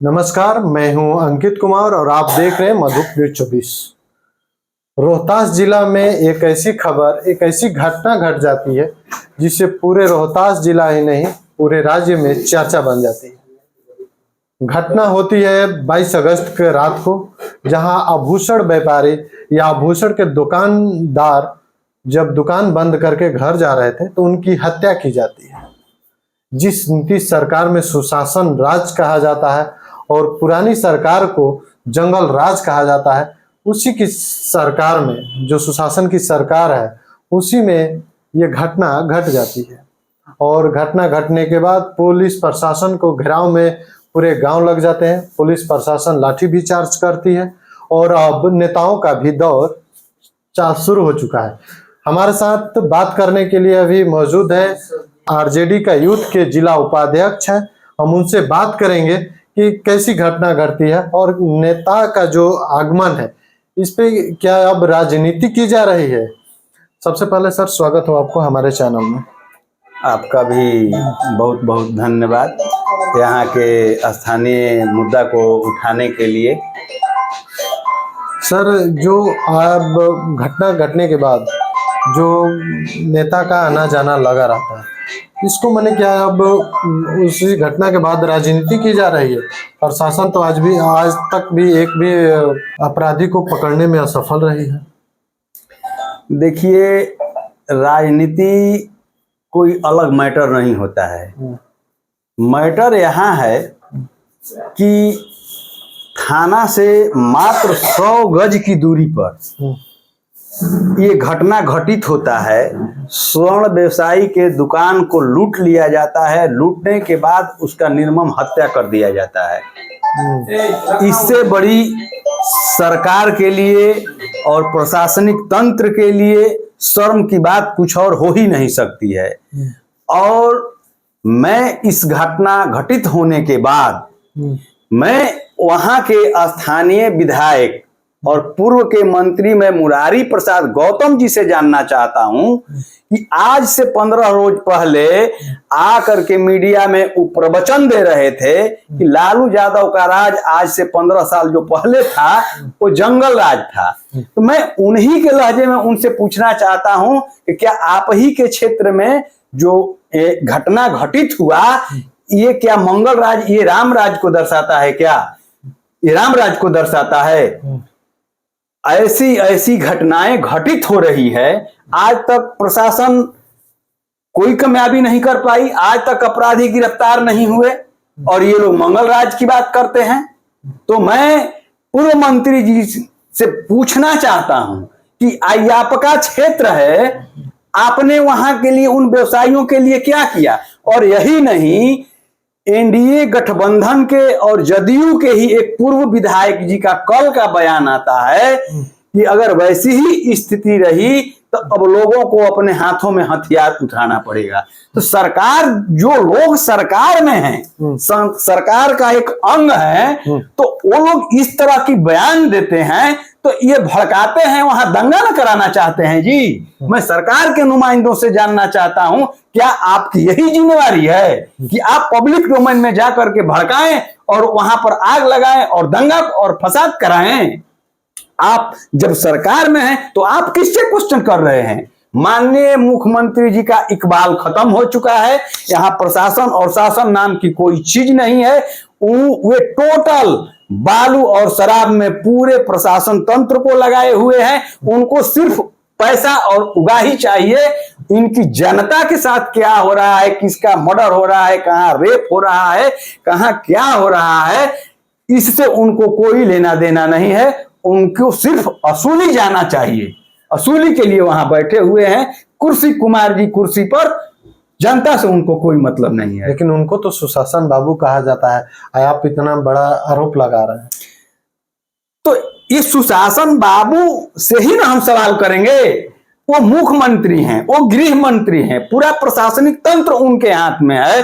नमस्कार, मैं हूं अंकित कुमार और आप देख रहे हैं मधुप न्यूज 24। रोहतास जिला में एक ऐसी घटना घट जाती है जिससे पूरे रोहतास जिला ही नहीं पूरे राज्य में चर्चा बन जाती है। घटना होती है 22 अगस्त के रात को, जहां आभूषण व्यापारी या आभूषण के दुकानदार जब दुकान बंद करके घर जा रहे थे तो उनकी हत्या की जाती है। जिस नीतीश सरकार में सुशासन राज कहा जाता है और पुरानी सरकार को जंगल राज कहा जाता है, उसी की सरकार में जो सुशासन की सरकार है उसी में ये घटना घट जाती है। और घटना घटने के बाद पुलिस प्रशासन को घेराव में पूरे गांव लग जाते हैं। पुलिस प्रशासन लाठी भी चार्ज करती है और अब नेताओं का भी दौर शुरू हो चुका है। हमारे साथ बात करने के लिए अभी मौजूद है आरजेडी का यूथ के जिला उपाध्यक्ष है। हम उनसे बात करेंगे कि कैसी घटना घटती है और नेता का जो आगमन है इस पे क्या अब राजनीति की जा रही है। सबसे पहले सर, स्वागत हो आपको हमारे चैनल में। आपका भी बहुत बहुत धन्यवाद यहाँ के स्थानीय मुद्दा को उठाने के लिए। सर, जो अब घटना घटने के बाद जो नेता का आना जाना लगा रहता है, इसको मैंने क्या अब उसी घटना के बाद राजनीति की जा रही है। प्रशासन तो आज तक भी एक भी अपराधी को पकड़ने में असफल रही है। देखिए, राजनीति कोई अलग मैटर नहीं होता है। मैटर यहाँ है कि थाना से मात्र 100 गज की दूरी पर ये घटना घटित होता है। स्वर्ण व्यवसायी के दुकान को लूट लिया जाता है। लूटने के बाद उसका निर्मम हत्या कर दिया जाता है। इससे बड़ी सरकार के लिए और प्रशासनिक तंत्र के लिए शर्म की बात कुछ और हो ही नहीं सकती है। और मैं इस घटना घटित होने के बाद मैं वहां के स्थानीय विधायक और पूर्व के मंत्री में मुरारी प्रसाद गौतम जी से जानना चाहता हूं कि आज से 15 रोज पहले आकर के मीडिया में प्रवचन दे रहे थे कि लालू यादव का राज आज से 15 साल जो पहले था वो जंगल राज था। तो मैं उन्हीं के लहजे में उनसे पूछना चाहता हूं कि क्या आप ही के क्षेत्र में जो घटना घटित हुआ ये क्या मंगल राज, ये राम राज को दर्शाता है? क्या ये राम राज को दर्शाता है? ऐसी घटनाएं घटित हो रही है। आज तक प्रशासन कोई कामयाबी नहीं कर पाई। आज तक अपराधी गिरफ्तार नहीं हुए और ये लोग मंगल राज की बात करते हैं। तो मैं पूर्व मंत्री जी से पूछना चाहता हूं कि आपका क्षेत्र है, आपने वहां के लिए उन व्यवसायियों के लिए क्या किया? और यही नहीं, एनडीए गठबंधन के और जदयू के ही एक पूर्व विधायक जी का कल का बयान आता है कि अगर वैसी ही स्थिति रही तो अब लोगों को अपने हाथों में हथियार उठाना पड़ेगा। तो सरकार, जो लोग सरकार में हैं, सरकार का एक अंग है, तो वो लोग इस तरह की बयान देते हैं तो ये भड़काते हैं, वहां दंगा न कराना चाहते हैं। जी, मैं सरकार के नुमाइंदों से जानना चाहता हूं, क्या आपकी यही जिम्मेवारी है कि आप पब्लिक डोमेन में जाकर के भड़काएं और वहां पर आग लगाएं और दंगा और फसाद कराएं? आप जब सरकार में हैं तो आप किससे क्वेश्चन कर रहे हैं? माननीय मुख्यमंत्री जी का इकबाल खत्म हो चुका है। यहाँ प्रशासन और शासन नाम की कोई चीज नहीं है। वे टोटल बालू और शराब में पूरे प्रशासन तंत्र को लगाए हुए हैं। उनको सिर्फ पैसा और उगाही चाहिए। इनकी जनता के साथ क्या हो रहा है, किसका मर्डर हो रहा है, कहाँ रेप हो रहा है, कहाँ क्या हो रहा है, इससे उनको कोई लेना देना नहीं है। उनको सिर्फ असूली जाना चाहिए। असूली के लिए वहां बैठे हुए हैं। कुर्सी, कुमार जी कुर्सी पर, जनता से उनको कोई मतलब नहीं है। लेकिन उनको तो सुशासन बाबू कहा जाता है। आप इतना बड़ा आरोप लगा रहे हैं, तो इस सुशासन बाबू से ही ना हम सवाल करेंगे। वो मुख्यमंत्री हैं, वो गृह मंत्री हैं, पूरा प्रशासनिक तंत्र उनके हाथ में है।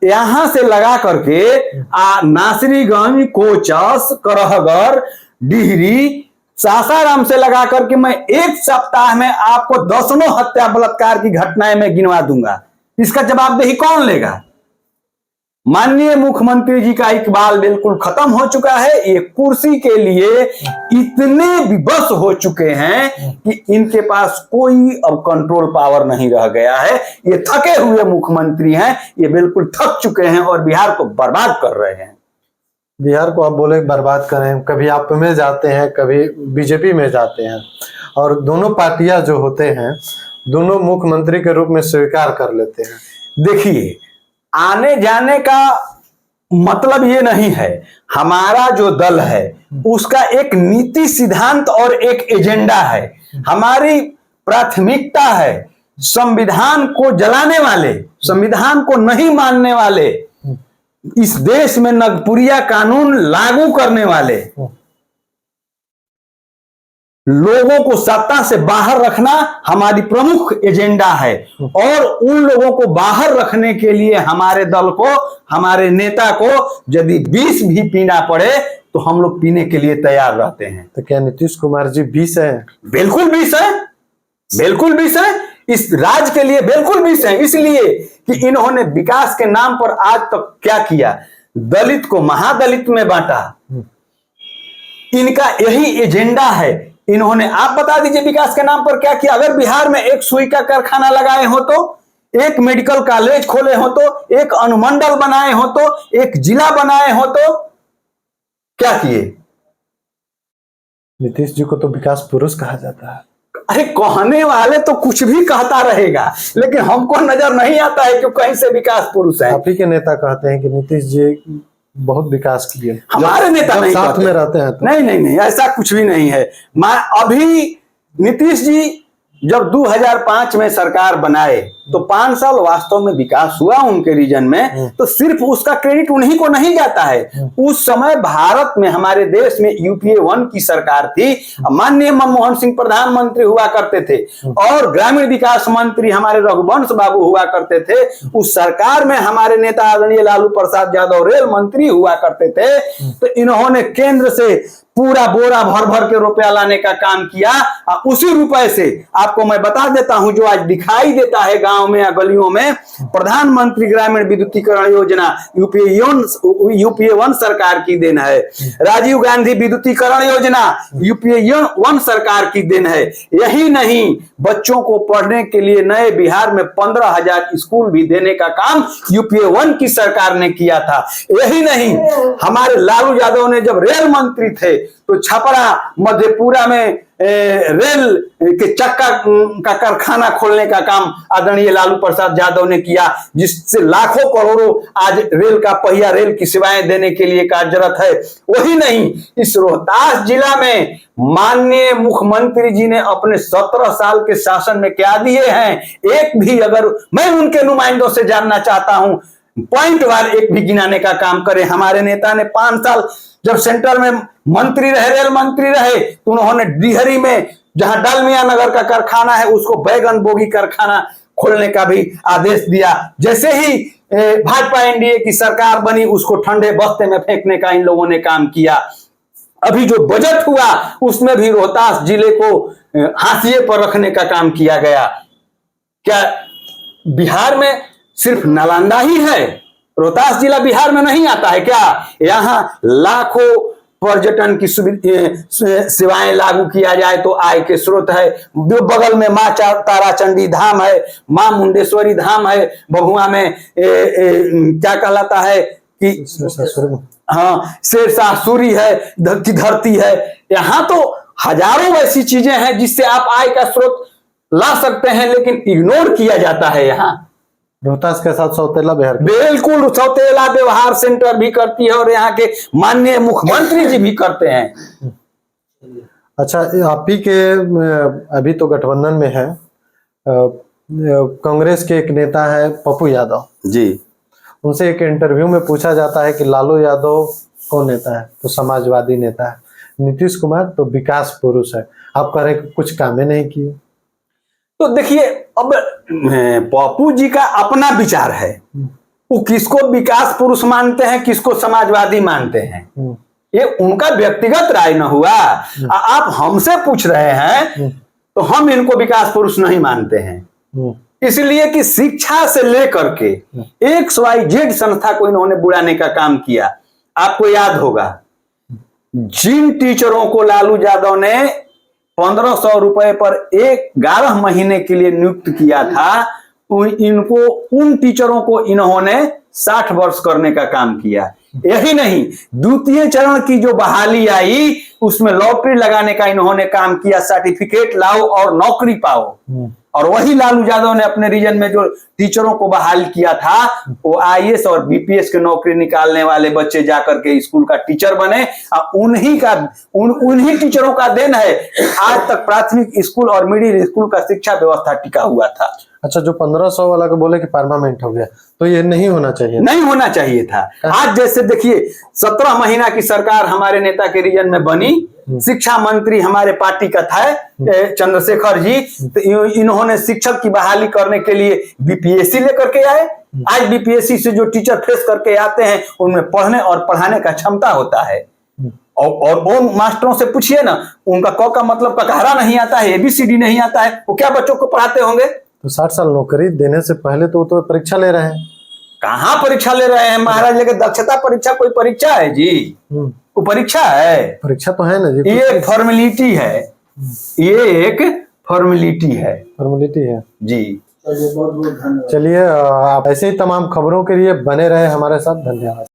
यहां से लगा करके नासरीगंज, कोचस, करहगर, डिहरी, सासाराम से लगा करके मैं एक सप्ताह में आपको दर्जनों हत्या बलात्कार की घटनाएं मैं गिनवा दूंगा। इसका जवाबदेही कौन लेगा? माननीय मुख्यमंत्री जी का इकबाल बिल्कुल खत्म हो चुका है। ये कुर्सी के लिए इतने विवश हो चुके हैं कि इनके पास कोई अब कंट्रोल पावर नहीं रह गया है। ये थके हुए मुख्यमंत्री हैं, ये बिल्कुल थक चुके हैं और बिहार को बर्बाद कर रहे हैं। बिहार को आप बोले बर्बाद करें, कभी आप में जाते हैं, कभी बीजेपी में जाते हैं, और दोनों पार्टियां जो होते हैं दोनों मुख्यमंत्री के रूप में स्वीकार कर लेते हैं। देखिए, आने जाने का मतलब ये नहीं है। हमारा जो दल है उसका एक नीति सिद्धांत और एक एजेंडा है। हमारी प्राथमिकता है संविधान को जलाने वाले, संविधान को नहीं मानने वाले, इस देश में नगपुरिया कानून लागू करने वाले लोगों को सत्ता से बाहर रखना हमारी प्रमुख एजेंडा है। और उन लोगों को बाहर रखने के लिए हमारे दल को, हमारे नेता को यदि विष भी पीना पड़े तो हम लोग पीने के लिए तैयार रहते हैं। तो क्या नीतीश कुमार जी विष है? बिल्कुल विष है, बिल्कुल विष है। इस राज्य के लिए बिल्कुल विष है, इसलिए कि इन्होंने विकास के नाम पर आज तक क्या किया? दलित को महादलित में बांटा। इनका यही एजेंडा है। इन्होंने, आप बता दीजिए विकास के नाम पर क्या किया? अगर बिहार में एक सुई का कारखाना लगाए हो तो, एक मेडिकल कॉलेज खोले हो तो, एक अनुमंडल बनाए हो तो, एक जिला बनाए हो तो, क्या किए? नीतीश जी को तो विकास पुरुष कहा जाता है। अरे कहने वाले तो कुछ भी कहता रहेगा, लेकिन हमको नजर नहीं आता है कि कहीं से विकास पुरुष है। आप ही के नेता कहते हैं कि नीतीश जी बहुत विकास किए। हमारे नेता नहीं साथ में रहते हैं तो। नहीं, ऐसा कुछ भी नहीं है। अभी नीतीश जी जब 2005 में सरकार बनाए तो 5 साल वास्तव में विकास हुआ उनके रीजन में, तो सिर्फ उसका क्रेडिट उन्हीं को नहीं जाता है। उस समय भारत में, हमारे देश में यूपीए 1 की सरकार थी। माननीय मनमोहन सिंह प्रधानमंत्री हुआ करते थे और ग्रामीण विकास मंत्री हमारे रघुवंश बाबू हुआ करते थे। उस सरकार में हमारे नेता आदरणीय लालू प्रसाद यादव रेल मंत्री हुआ करते थे। तो इन्होंने केंद्र से पूरा बोरा भर भर के रुपया लाने का काम किया। उसी रुपए से आपको मैं बता देता हूं, जो आज दिखाई देता है गांव में या गलियों में, प्रधानमंत्री ग्रामीण विद्युतीकरण योजना यूपीए 1 सरकार की देन है। राजीव गांधी विद्युतीकरण योजना यूपीए 1 सरकार की देन है। यही नहीं, बच्चों को पढ़ने के लिए नए बिहार में 15,000 स्कूल भी देने का काम यूपीए 1 की सरकार ने किया था। यही नहीं, हमारे लालू यादव ने जब रेल मंत्री थे तो छपरा मधेपुरा में रेल के चक्का का कारखाना खोलने का काम आदरणीय लालू प्रसाद यादव ने किया, जिससे लाखों करोड़ों आज रेल का पहिया, रेल की सेवाएं देने के लिए कार्यरत है। वही नहीं, इस रोहतास जिला में माननीय मुख्यमंत्री जी ने अपने 17 साल के शासन में क्या दिए हैं, एक भी, अगर मैं उनके नुमाइंदों से जानना चाहता हूं, पॉइंट वार एक भी गिनाने का काम करें। हमारे नेता ने 5 साल जब सेंटर में मंत्री रहे, रेल मंत्री रहे, तो उन्होंने डिहरी में, जहां डालमिया नगर का कारखाना है, उसको बैगन बोगी कारखाना खोलने का भी आदेश दिया। जैसे ही भाजपा एनडीए की सरकार बनी, उसको ठंडे बस्ते में फेंकने का इन लोगों ने काम किया। अभी जो बजट हुआ उसमें भी रोहतास जिले को हाशिए पर रखने का काम किया गया। क्या बिहार में सिर्फ नालंदा ही है? रोहतास जिला बिहार में नहीं आता है क्या? यहाँ लाखों पर्यटन की सेवाएं लागू किया जाए तो आय के स्रोत है। बगल में माँ ताराचंडी धाम है, माँ मुंडेश्वरी धाम है, भभुआ में क्या कहलाता है कि हाँ, शेरशाह सूरी है की धरती है। यहाँ तो हजारों ऐसी चीजें हैं जिससे आप आय का स्रोत ला सकते हैं, लेकिन इग्नोर किया जाता है। यहाँ रोहतास के साथ सौतेला बिहार, बिल्कुल सौतेला व्यवहार सेंटर भी करती है और यहाँ के माननीय मुख्यमंत्री जी भी करते हैं। अच्छा, आप ही के अभी तो गठबंधन में है, कांग्रेस के एक नेता है पप्पू यादव जी, उनसे एक इंटरव्यू में पूछा जाता है कि लालू यादव कौन नेता है, तो समाजवादी नेता है, नीतीश कुमार तो विकास पुरुष है। आप कह रहे हैं कुछ कामें नहीं किए। तो देखिए, अब पप्पू जी का अपना विचार है, वो किसको विकास पुरुष मानते हैं, किसको समाजवादी मानते हैं, ये उनका व्यक्तिगत राय न हुआ। आप हमसे पूछ रहे हैं तो हम इनको विकास पुरुष नहीं मानते हैं। इसलिए कि शिक्षा से लेकर के XYZ संस्था को इन्होंने बुलाने का काम किया। आपको याद होगा जिन टीचरों को लालू यादव ने 1500 रुपए पर 11 महीने के लिए नियुक्त किया था, उन टीचरों को इन्होंने 60 वर्ष करने का काम किया। यही नहीं, द्वितीय चरण की जो बहाली आई उसमें लॉटरी लगाने का इन्होंने काम किया, सर्टिफिकेट लाओ और नौकरी पाओ। और वही लालू यादव ने अपने रीजन में जो टीचरों को बहाल किया था वो IAS और BPS के नौकरी निकालने वाले बच्चे जाकर के स्कूल का टीचर बने। उन्हीं टीचरों का देन है आज तक प्राथमिक स्कूल और मिडिल स्कूल का शिक्षा व्यवस्था टिका हुआ था। अच्छा, जो 1500 वाला को बोले कि परमानेंट हो गया, तो ये नहीं होना चाहिए, नहीं होना चाहिए था। आज जैसे देखिए 17 महीना की सरकार हमारे नेता के रीजन में बनी, शिक्षा मंत्री हमारे पार्टी का था चंद्रशेखर जी, तो इन्होंने शिक्षक की बहाली करने के लिए BPSC लेकर के आए। आज BPSC से जो टीचर फेस करके आते हैं उनमें पढ़ने और पढ़ाने का क्षमता होता है। और उन मास्टरों से पूछिए ना, उनका क का मतलब ककहरा नहीं आता है, ABCD नहीं आता है, वो क्या बच्चों को पढ़ाते होंगे? तो 60 साल नौकरी देने से पहले तो परीक्षा ले रहे हैं। कहाँ परीक्षा ले रहे हैं महाराज? लेकिन दक्षता परीक्षा कोई परीक्षा है जी? वो परीक्षा है? परीक्षा तो है ना जी, ये एक फॉर्मेलिटी है, ये एक फॉर्मेलिटी है, फॉर्मेलिटी है जी। चलिए, आप ऐसे ही तमाम खबरों के लिए बने रहे हमारे साथ। धन्यवाद।